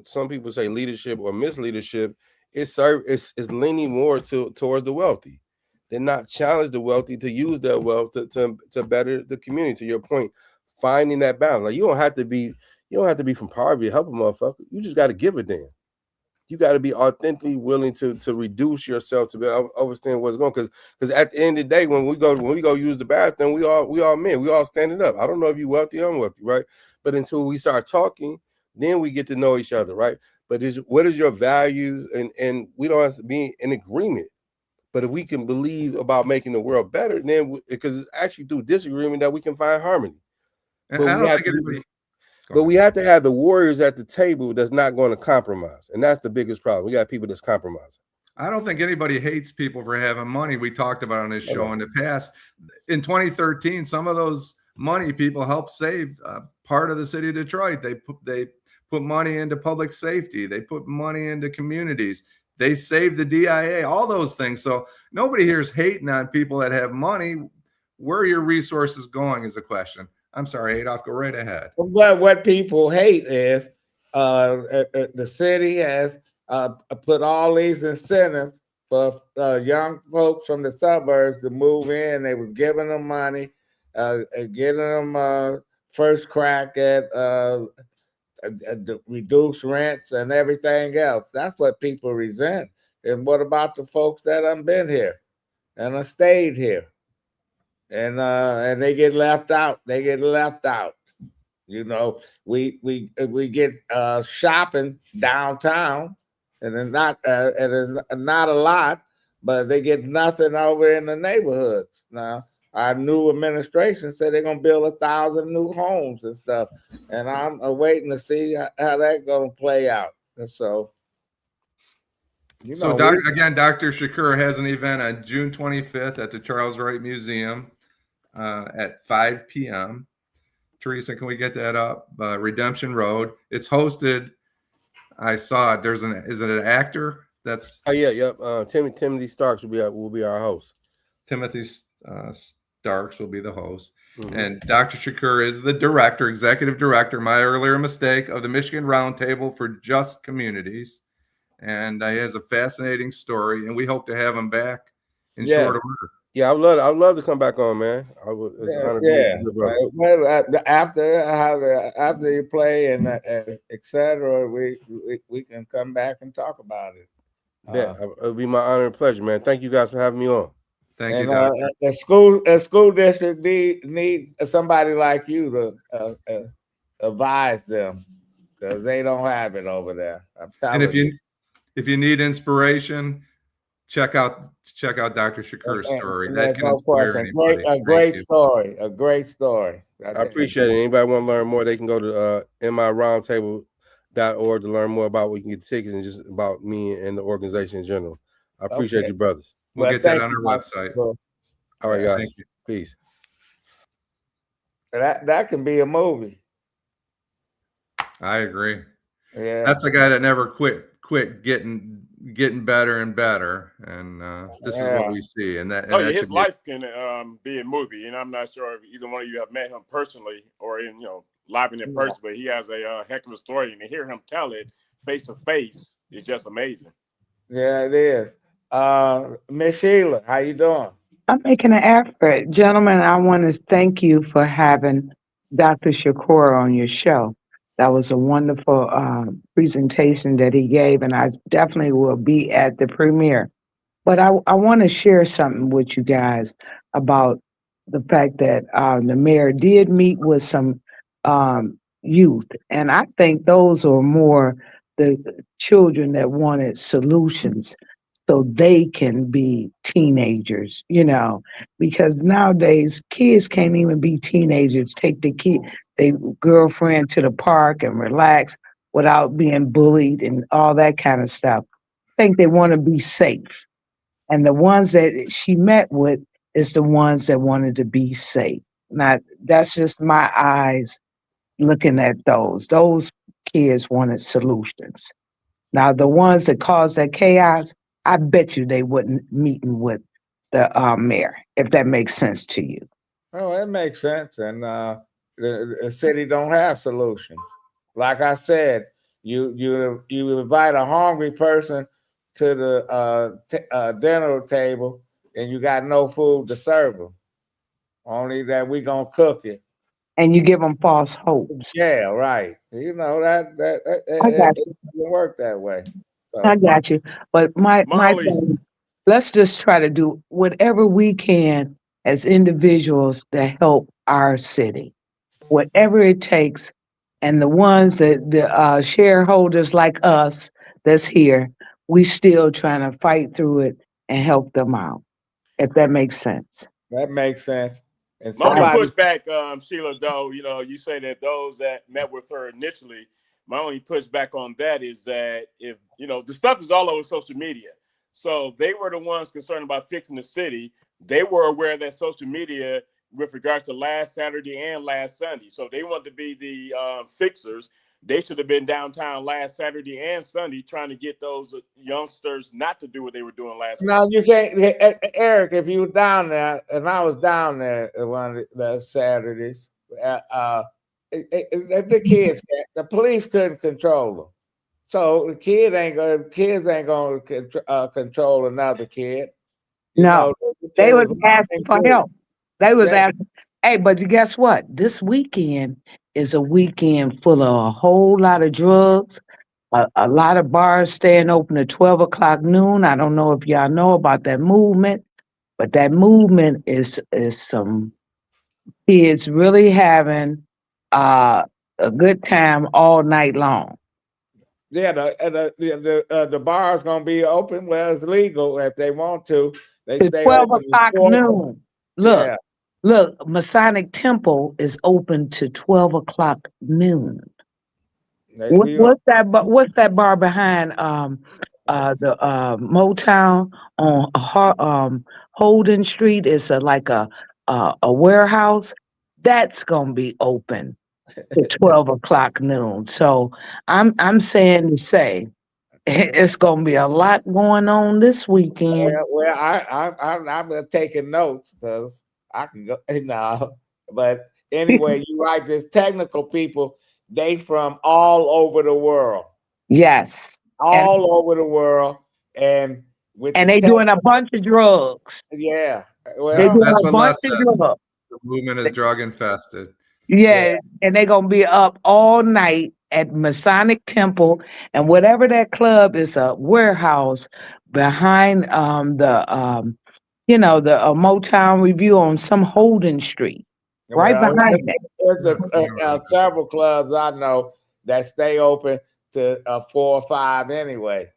some people say leadership or misleadership is leaning more towards the wealthy. They're not challenge the wealthy to use their wealth to better the community. To your point, finding that balance. Like, you don't have to be from poverty to help a motherfucker. You just got to give a damn. You got to be authentically willing to reduce yourself to be understand what's going on. Because at the end of the day, when we go use the bathroom, we all men, we all standing up. I don't know if you're wealthy or unwealthy, right? But until we start talking, then we get to know each other, right? But what is your values, and we don't have to be in agreement. But if we can believe about making the world better, then because it's actually through disagreement that we can find harmony. But we have to have the warriors at the table that's not going to compromise. And that's the biggest problem. We got people that's compromising. I don't think anybody hates people for having money. We talked about on this show in the past. In 2013, some of those money people helped save part of the city of Detroit. They put money into public safety. They put money into communities. They saved the DIA, all those things. So nobody here is hating on people that have money. Where are your resources going is the question. I'm sorry, Adolph, go right ahead. But what people hate is the city has put all these incentives for young folks from the suburbs to move in. They was giving them money, getting them first crack at reduced rents and everything else. That's what people resent. And what about the folks that have been here and have stayed here? And they get left out. They get left out. You know, we get shopping downtown, and it's not a lot, but they get nothing over in the neighborhoods. Now, our new administration said they're gonna build 1,000 new homes and stuff, and I'm waiting to see how that's gonna play out. And so. So, Dr. Shakur has an event on June 25th at the Charles Wright Museum at 5 p.m. Teresa, can we get that up? Redemption Road. It's hosted. I saw it. Is it an actor? That's Timothy Starks will be our host. Timothy Starks will be the host, and Dr. Shakur is the executive director. My earlier mistake of the Michigan Roundtable for Just Communities. And he has a fascinating story, and we hope to have him back in short order. Yeah, I'd love to come back on, man. I would. It's an honor to be well, after you play and etc., we can come back and talk about it. Yeah, it'll be my honor and pleasure, man. Thank you guys for having me on. Thank you, Doctor. The school district need somebody like you to advise them, because they don't have it over there. And if you need inspiration, check out Dr. Shakur's story. And That there's can no inspire question. anybody. A Thank great you. story. A great story. I appreciate it. Anybody want to learn more, they can go to MRJC.org to learn more about what you can get tickets and just about me and the organization in general. I appreciate you, brothers. We'll get that on our website. All right, guys. Thank you. Peace. That can be a movie. I agree. Yeah. That's a guy that never quit getting better and better. And this is what we see. And that, his life can be a movie. And I'm not sure if either one of you have met him personally or in, live in person, but he has a heck of a story. And to hear him tell it face to face is just amazing. Yeah, it is. Miss Sheila, how you doing? I'm making an effort. Gentlemen, I want to thank you for having Dr. Shakur on your show. That was a wonderful presentation that he gave, and I definitely will be at the premiere. But I want to share something with you guys about the fact that the mayor did meet with some youth, and I think those are more the children that wanted solutions so they can be teenagers, because nowadays kids can't even be teenagers, take their girlfriend to the park and relax without being bullied and all that kind of stuff. I think they want to be safe. And the ones that she met with is the ones that wanted to be safe. Now, that's just my eyes looking at those. Those kids wanted solutions. Now, the ones that caused that chaos, I bet you they wouldn't meeting with the mayor, if that makes sense to you. Oh, it makes sense. And the city don't have solutions. Like I said, you invite a hungry person to the dinner table and you got no food to serve them. Only that we gonna cook it. And you give them false hopes. Yeah, right. You know it doesn't work that way. So. I got you. But my thing, let's just try to do whatever we can as individuals to help our city, whatever it takes. And the ones that the shareholders like us that's here, we still trying to fight through it and help them out, if that makes sense. That makes sense. And my only pushback, Sheila, though, you say that those that met with her initially, my only pushback on that is that if, the stuff is all over social media. So they were the ones concerned about fixing the city. They were aware that social media with regards to last Saturday and last Sunday. So they wanted to be the fixers. They should have been downtown last Saturday and Sunday trying to get those youngsters not to do what they were doing last week. No, you can't. Eric, if you were down there, and I was down there one of the Saturdays, the kids, the police couldn't control them. So the kids ain't going to control another kid. No, they was asking for help. They was asking, hey, but guess what? This weekend is a weekend full of a whole lot of drugs, a lot of bars staying open at 12 o'clock noon. I don't know if y'all know about that movement, but that movement is some kids really having a good time all night long. Yeah, the bar is gonna be open. Well, it's legal if they want to. They stay 12 open o'clock noon. Look, Masonic Temple is open to 12 o'clock noon. What's that bar behind the Motown on Holden Street? It's like a warehouse that's gonna be open to 12 o'clock noon. So I'm saying to say it's gonna be a lot going on this weekend. Well, I'm taking notes because I can go now. But anyway, you're right. There's technical people. They from all over the world. Yes, all over the world, and they doing a bunch of drugs. Yeah, well, they're doing a bunch of drugs. The movement is drug infested. Yeah, and they're gonna be up all night at Masonic Temple, and whatever that club is, a warehouse behind the Motown Review on some Holden Street, right behind it. There's several clubs I know that stay open to 4 or 5 anyway.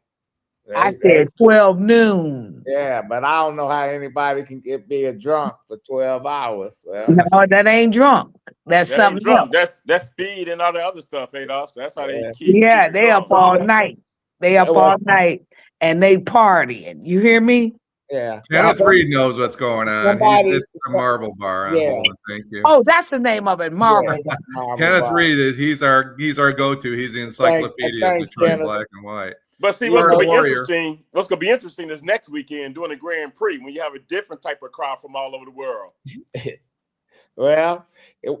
I said 12 noon. Yeah, but I don't know how anybody can be a drunk for 12 hours. Well, No, that ain't drunk. That's That ain't something else. drunk. That's speed and all the other stuff, Adolph. That's how they yeah. keep Yeah, you they up drunk. all night. They up Well, all night and they partying. You hear me? yeah. Kenneth Well, Reed knows what's going on. It's the Marble Bar on Yeah. Holden. Thank you. Oh, that's the name of it, Marble. Yeah, Marble Kenneth Bar. Reed is he's our go-to. He's the encyclopedia of Thanks, Detroit Kenneth. black and white. But see, You what's gonna know, be Warrior. interesting? What's gonna be interesting is next weekend doing a Grand Prix when you have a different type of crowd from all over the world. Well,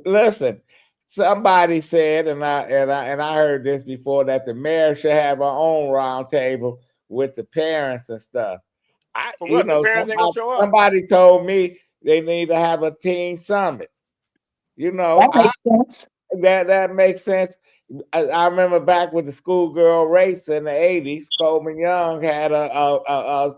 listen. Somebody said, and I heard this before, that the mayor should have her own round table with the parents and stuff. For what? The parents ain't gonna show up. Somebody told me they need to have a teen summit. You know, That makes sense. that makes sense. I remember back with the schoolgirl race in the 80s, Coleman Young had a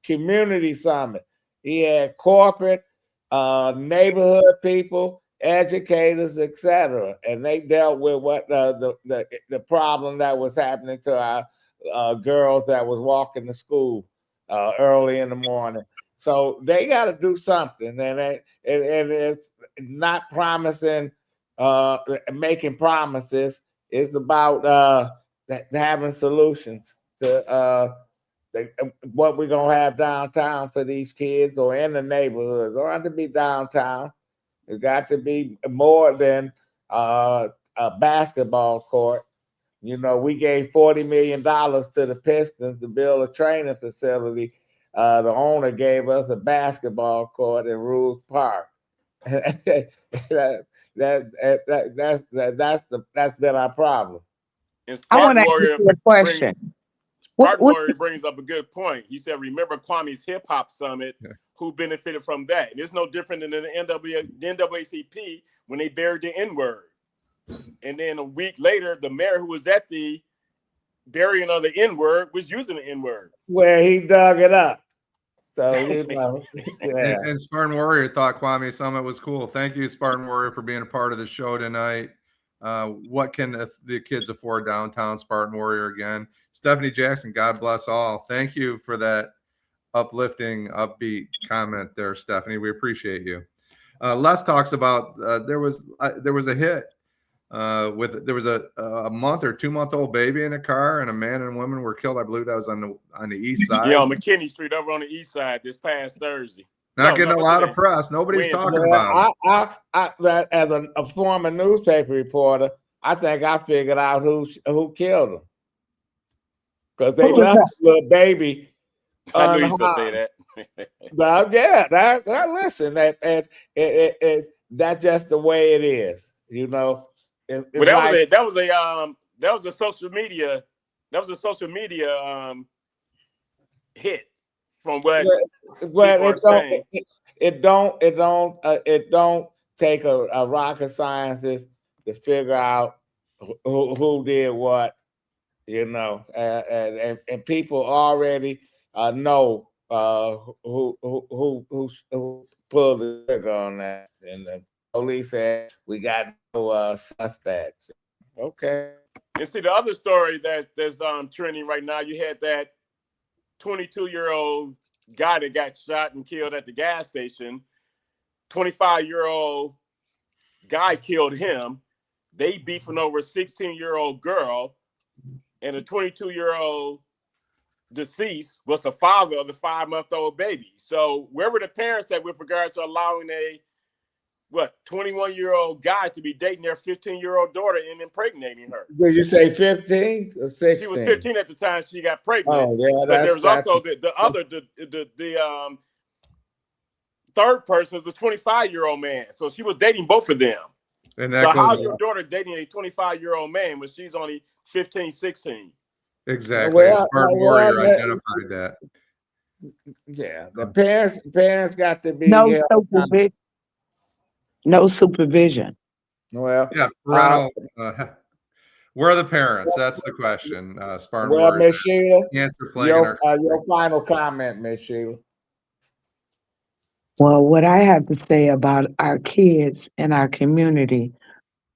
community summit. He had corporate, neighborhood people, educators, etc., and they dealt with what the problem that was happening to our girls that was walking to school early in the morning. So they got to do something, and it's not promising, making promises. It's about having solutions to what we're gonna have downtown for these kids, or in the neighborhoods. Don't have to be downtown. It got to be more than a basketball court. You know, we gave $40 million to the Pistons to build a training facility. The owner gave us a basketball court in Rules Park. That's been our problem. And I want Spartan to ask Warrior you a question. Spartan Warrior brings up a good point. He said, "Remember Kwame's Hip Hop Summit? Who benefited from that? And it's no different than the NAACP when they buried the N-word. And then a week later, the mayor who was at the burying of the N-word was using the N-word. Where he dug it up. So, you know, yeah. And Spartan Warrior thought Kwame Summit was cool. Thank you, Spartan Warrior, for being a part of the show tonight. What can the kids afford downtown? Spartan Warrior again. Stephanie Jackson, God bless all. Thank you for that uplifting, upbeat comment there, Stephanie. We appreciate you. Les talks about there was a hit there was a month or 2 month old baby in a car, and a man and woman were killed. I believe that was on the east side. Yeah, on McKinney Street over on the east side this past Thursday. Not getting a lot of press. Nobody's talking about it. As a former newspaper reporter, I think I figured out who killed him, because they left the little baby. I knew he was gonna say that. Listen, that's just the way it is, you know. That was a social media hit from what. Well, it don't take a rocket scientist to figure out who did what, you know, and people already know who pulled the trigger on that, and the police said we got no suspects. Okay. And see, the other story that's trending right now, you had that 22-year-old guy that got shot and killed at the gas station. 25-year-old guy killed him. They beefing over a 16-year-old girl, and a 22-year-old deceased was the father of the 5-month-old baby. So where were the parents at with regards to allowing a 21-year-old guy to be dating their 15-year-old daughter and impregnating her? Did you say 15 or 16? She was 15 at the time she got pregnant. Oh, yeah, but there was also the third person was a 25-year-old man. So she was dating both of them. And so how's your daughter dating a 25-year-old man when she's only 15, 16? Exactly. Spartan Warrior identified that. Yeah, the parents got to be no supervision. Well, yeah, parental. Where are the parents? That's the question. Spartan Warrior. Miss Sheila, your final comment, Miss Sheila. Well, what I have to say about our kids in our community,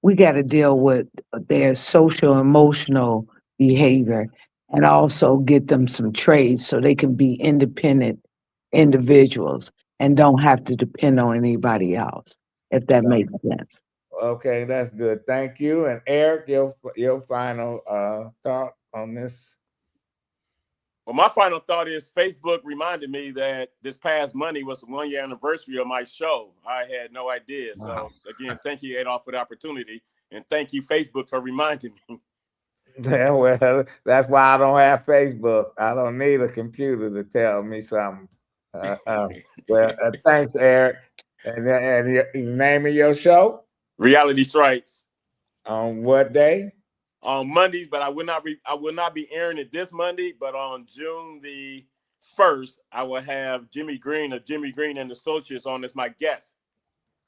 we got to deal with their social emotional behavior. and also get them some trades so they can be independent individuals and don't have to depend on anybody else, if that makes sense. Okay, that's good. Thank you. And Eric, your final thought on this? Well, my final thought is Facebook reminded me that this past Monday was the 1-year anniversary of my show. I had no idea. Wow. So again, thank you, Adolph, for the opportunity. And thank you, Facebook, for reminding me. Yeah, well, that's why I don't have Facebook. I don't need a computer to tell me something. Thanks, Eric. And your name of your show? Reality Strikes. On what day? On Mondays, but I will not be airing it this Monday. But on June the 1st, I will have Jimmy Green of Jimmy Green and Associates on as my guest,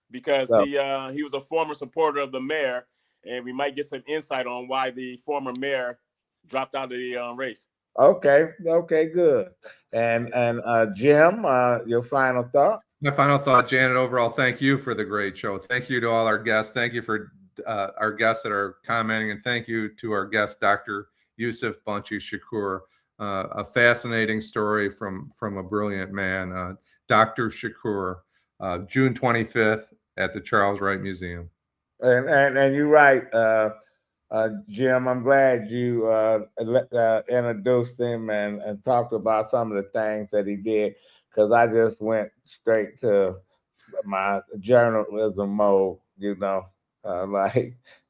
because he was a former supporter of the mayor, and we might get some insight on why the former mayor dropped out of the race. Okay, good. And Jim, your final thought? My final thought, Janet, overall, thank you for the great show. Thank you to all our guests. Thank you for our guests that are commenting, and thank you to our guest, Dr. Yusef Bunchy Shakur. A fascinating story from a brilliant man, Dr. Shakur, June 25th at the Charles Wright Museum. And you're right, Jim. I'm glad you introduced him and talked about some of the things that he did, because I just went straight to my journalism mode,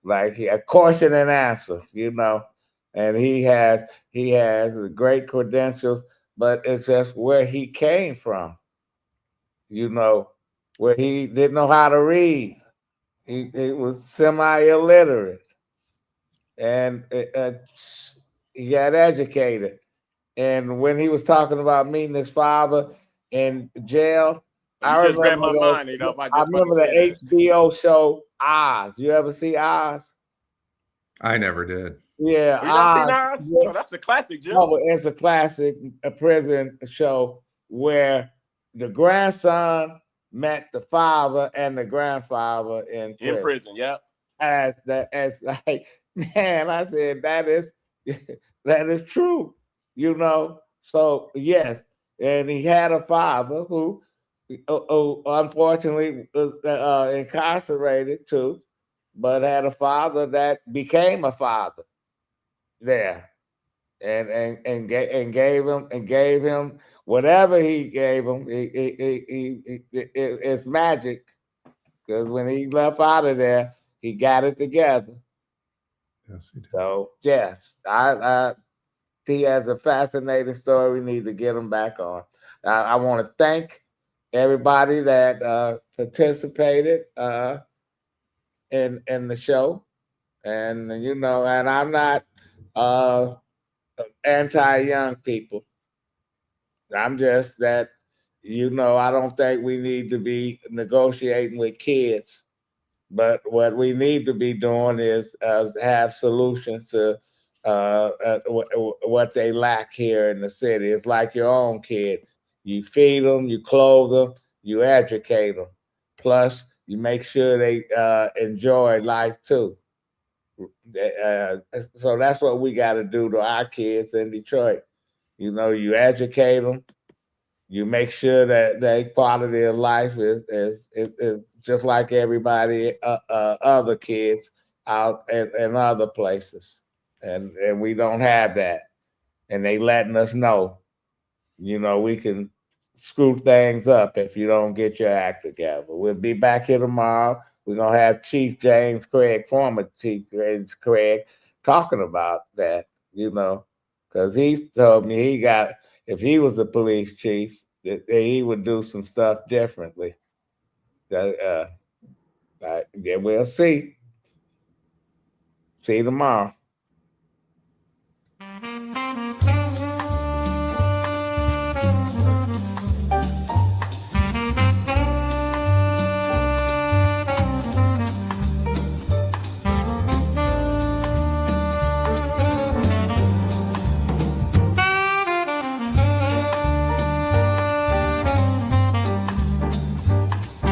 like a question and answer, and he has great credentials, but it's just where he came from, where he didn't know how to read. He was semi-illiterate, and he got educated. And when he was talking about meeting his father in jail, I just read my mind. I remember the HBO show Oz. You ever see Oz? I never did. Yeah, you not seen Oz? Yeah. Oh, that's a classic, Jim. Oh, it's a classic, a prison show where the grandson met the father and the grandfather in prison. Yeah. As like, man, I said that is true, So yes, and he had a father who unfortunately was incarcerated too, but had a father that became a father there, and gave him whatever he gave him. It's magic, because when he left out of there, he got it together. Yes, he did. So yes, he has a fascinating story. We need to get him back on. I want to thank everybody that participated in the show, and and I'm not anti-young people. I'm just that, I don't think we need to be negotiating with kids, but what we need to be doing is have solutions to what they lack here in the city. It's like your own kid. You feed them, you clothe them, you educate them. Plus, you make sure they enjoy life too. So that's what we got to do to our kids in Detroit. You educate them. You make sure that their quality of life is just like everybody other kids out in other places, and we don't have that, and they letting us know, we can screw things up if you don't get your act together. We'll be back here tomorrow. We're gonna have Chief James Craig, former Chief James Craig, talking about that, because he told me if he was a police chief, that he would do some stuff differently. Yeah, we'll see. See you tomorrow.